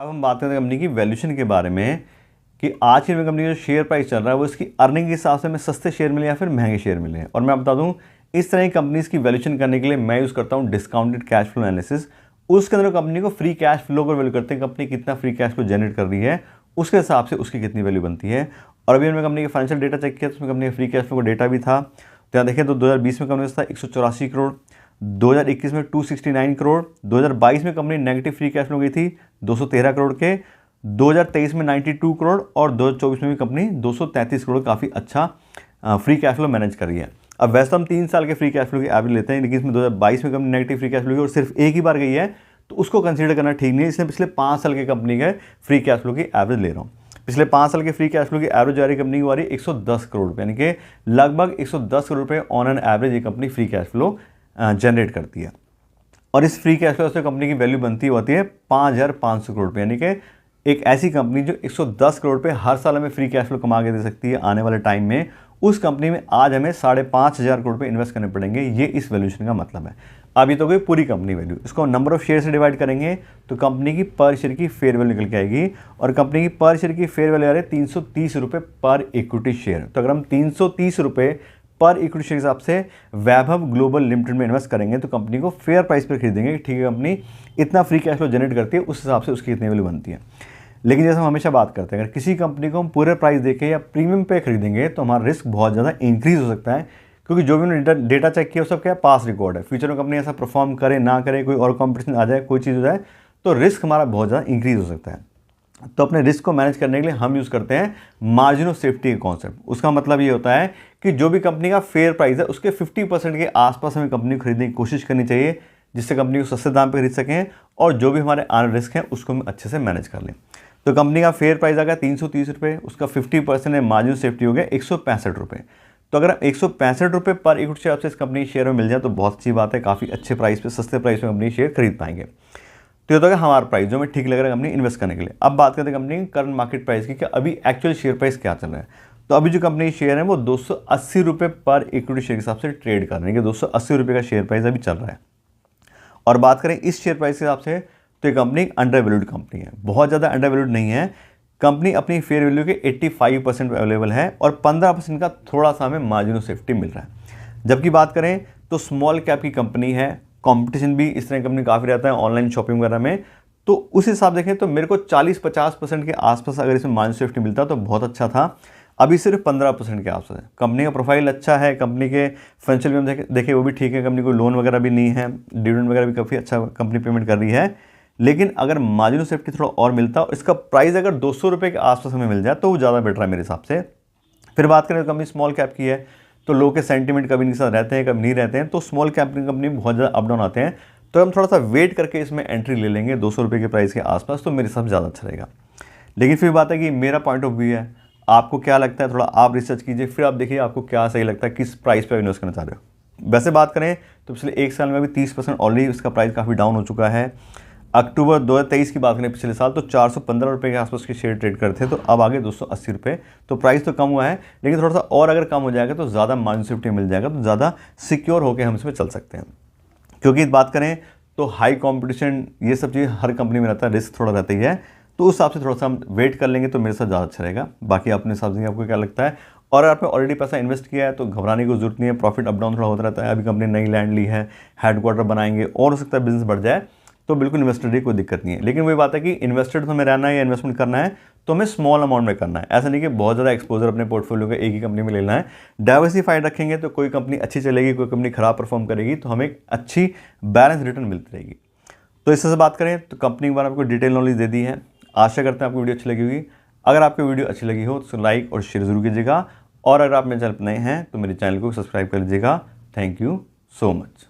अब हम बात करते हैं कंपनी की वैल्यूएशन के बारे में कि आज की कंपनी का जो शेयर प्राइस चल रहा है वो इसकी अर्निंग के हिसाब से हमें सस्ते शेयर मिले या फिर महंगे शेयर मिले। और मैं बता दूं, इस तरह की कंपनीज की वैल्यूएशन करने के लिए मैं यूज़ करता हूं डिस्काउंटेड कैश फ्लो एनालिसिस। उसके अंदर कंपनी को फ्री कैश फ्लो को वैल्यू करते हैं, कंपनी कितना फ्री कैश फ्लो जनरेट कर रही है उसके हिसाब से उसकी कितनी वैल्यू बनती है। और अभी हमने कंपनी के फाइनेंशियल डेटा चेक किया तो उसमें कंपनी का फ्री कैश फ्लो का डेटा भी था। तो यहाँ देखें तो 2020 में कंपनी का था 184 करोड़, 2021 में 269 करोड़, 2022 में company negative free cash flow गई थी 213 करोड़ के, 2023 में 92 करोड़ और 2024 में भी कंपनी 233 करोड़ काफ़ी अच्छा फ्री कैश फ्लो मैनेज कर रही है। अब वैसे हम 3 साल के फ्री कैश फ्लो की एवरेज लेते हैं, लेकिन इसमें 2022 में company negative free cash flow की और सिर्फ एक ही बार गई है तो उसको कंसीडर करना ठीक नहीं है। इसलिए पिछले 5 साल के कंपनी के फ्री कैश फ्लो की एवरेज ले रहा हूँ। पिछले 5 साल के फ्री कैश फ्लो की एवरेज जा रही कंपनी की आ रही 110 करोड़ रुपये, यानी कि लगभग 110 करोड़ रुपये ऑन एन एवरेज ये company free cash flow generate करती है। और इस फ्री कैश फ्लो से कंपनी की वैल्यू बनती होती है 5,500 करोड़ रुपये, यानी कि एक ऐसी कंपनी जो 110 करोड़ रुपये हर साल हमें फ्री कैश फ्लो कमा के दे सकती है आने वाले टाइम में, उस कंपनी में आज हमें 5,500 करोड़ रुपये इन्वेस्ट करने पड़ेंगे। ये इस वैल्यूएशन का मतलब है। अभी तो कोई पूरी कंपनी वैल्यू, इसको नंबर ऑफ शेयर से डिवाइड करेंगे तो कंपनी की पर शेयर की फेयर वैल्यू निकल के आएगी। और कंपनी की पर शेयर की फेयर वैल्यू आ रही है 330 रुपये पर इक्विटी शेयर। तो अगर हम 330 रुपये पर इक्विटी शेयर के हिसाब से वैभव ग्लोबल लिमिटेड में इन्वेस्ट करेंगे तो कंपनी को फेयर प्राइस पर खरीदेंगे। ठीक है, कंपनी इतना फ्री कैश फ्लो जनरेट करती है, उस हिसाब से उसकी कितनी वैल्यू बनती है। लेकिन जैसे हम हमेशा बात करते हैं, अगर किसी कंपनी को हम पूरे प्राइस देके या प्रीमियम पे खरीदेंगे तो हमारा रिस्क बहुत ज़्यादा इंक्रीज हो सकता है, क्योंकि जो भी उन्होंने डेटा चेक किया वो सब क्या पास रिकॉर्ड है। फ्यूचर में कंपनी ऐसा परफॉर्म करे ना करे, कोई और कॉम्पिटिशन आ जाए, कोई चीज़ हो जाए तो रिस्क हमारा बहुत ज़्यादा इंक्रीज हो सकता है। तो अपने रिस्क को मैनेज करने के लिए हम यूज़ करते हैं मार्जिन ऑफ सेफ्टी का कॉन्सेप्ट। उसका मतलब ये होता है कि जो भी कंपनी का फेयर प्राइस है उसके 50% के आसपास हमें कंपनी को खरीदने की कोशिश करनी चाहिए, जिससे कंपनी को सस्ते दाम पर खरीद सकें और जो भी हमारे आने रिस्क हैं उसको हम अच्छे से मैनेज कर लें। तो कंपनी का फेयर प्राइस आ गया 330 रुपये, उसका 50% है मार्जिन सेफ्टी हो गया 165 रुपये। तो अगर 165 रुपये पर इक्विटी शेयर आपसे इस कंपनी शेयर में मिल जाए तो बहुत अच्छी बात है, काफ़ी अच्छे प्राइस पे, सस्ते प्राइस में कंपनी शेयर खरीद पाएंगे। तो ये तो हमारा प्राइस जो हमें ठीक लग रहा है कंपनी इन्वेस्ट करने के लिए। अब बात करते हैं कंपनी की करंट मार्केट प्राइस की, कि अभी एक्चुअल शेयर प्राइस क्या चल रहा है। तो अभी जो कंपनी शेयर है वो 280 रुपये पर इक्विटी शेयर के हिसाब से ट्रेड कर रहे हैं, कि 280 रुपये का शेयर प्राइस अभी चल रहा है। और बात करें इस शेयर प्राइस के हिसाब से तो ये कंपनी अंडर वैल्यूड कंपनी है, बहुत ज़्यादा अंडर वैल्यूड नहीं है। कंपनी अपनी फेयर वैल्यू के 85% अवेलेबल है और 15% का थोड़ा सा हमें मार्जिन ऑफ सेफ्टी मिल रहा है। जबकि बात करें तो स्मॉल कैप की कंपनी है, कंपटीशन भी इस तरह कंपनी काफ़ी रहता है ऑनलाइन शॉपिंग वगैरह में, तो उस हिसाब देखें तो मेरे को 40-50% के आसपास अगर इसमें मार्जिन सेफ्टी मिलता तो बहुत अच्छा था। अभी सिर्फ 15% के आसपास है। कंपनी का प्रोफाइल अच्छा है, कंपनी के फाइनेंशियल भी हम देखें वो भी ठीक है, कंपनी को लोन वगैरह भी नहीं है, डिविडेंड वगैरह भी काफ़ी अच्छा कंपनी पेमेंट कर रही है। लेकिन अगर मार्जिन ऑफ सेफ्टी थोड़ा और मिलता और इसका प्राइस अगर 200 रुपये के आसपास हमें मिल जाए तो वो ज़्यादा बेटर है मेरे हिसाब से। फिर बात करें तो कंपनी स्मॉल कैप की है, तो लोग के सेंटीमेंट कभी इनके साथ रहते हैं कभी नहीं रहते हैं, तो स्मॉल कैप की कंपनी बहुत ज़्यादा अप डाउन आते हैं। तो हम थोड़ा सा वेट करके इसमें एंट्री ले लेंगे 200 रुपये के प्राइस के आसपास, तो मेरे हिसाब से ज़्यादा अच्छा रहेगा। लेकिन फिर बात है कि मेरा पॉइंट ऑफ व्यू है, आपको क्या लगता है, थोड़ा आप रिसर्च कीजिए, फिर आप देखिए आपको क्या सही लगता है, किस प्राइस पर इन्वेस्ट करना चाह रहे हो। वैसे बात करें तो पिछले 1 साल में भी 30% ऑलरेडी इसका प्राइस काफ़ी डाउन हो चुका है। अक्टूबर 2023 की बात करें पिछले साल तो 415 रुपये के आसपास के शेयर ट्रेड करते थे, तो अब आगे 280 रुपये। तो प्राइस तो कम हुआ है, लेकिन थोड़ा सा और अगर कम हो जाएगा तो ज़्यादा मार्जिन सेफ्टी मिल जाएगा, तो ज़्यादा सिक्योर होकर हम इसमें चल सकते हैं। क्योंकि बात करें तो हाई कॉम्पिटिशन ये सब चीज़ हर कंपनी में रहता है, रिस्क थोड़ा रहता ही है, तो उस हिसाब से थोड़ा सा हम वेट कर लेंगे तो मेरे साथ ज़्यादा अच्छा रहेगा। बाकी अपने हिसाब से आपको क्या लगता है। और आपने ऑलरेडी पैसा इन्वेस्ट किया है तो घबराने की जरूरत नहीं है, प्रॉफिट अप डाउन थोड़ा होता रहता है। अभी कंपनी नई लैंड ली है, हेडक्वार्टर बनाएंगे और हो सकता है बिजनेस बढ़ जाए, तो बिल्कुल इन्वेस्टर की कोई दिक्कत नहीं है। लेकिन वही बात है कि इन्वेस्टेड तो हमें रहना है या इन्वेस्टमेंट करना है तो हमें स्मॉल अमाउंट में करना है। ऐसा नहीं कि बहुत ज़्यादा एक्सपोजर अपने पोर्टफोलियो का एक ही कंपनी में लेना है। डाइवर्सिफाइड रखेंगे तो कोई कंपनी अच्छी चलेगी, कोई कंपनी खराब परफॉर्म करेगी, तो हमें अच्छी बैलेंस रिटर्न मिलती रहेगी। तो इससे बात करें तो कंपनी के बारे में आपको डिटेल नॉलेज दे दी है। आशा करते हैं आपको वीडियो अच्छी लगी होगी। अगर आपको वीडियो अच्छी लगी हो तो लाइक और शेयर जरूर कीजिएगा, और अगर आप मेरे चैनल पर नए हैं तो मेरे चैनल को सब्सक्राइब कर लीजिएगा। Thank you so much.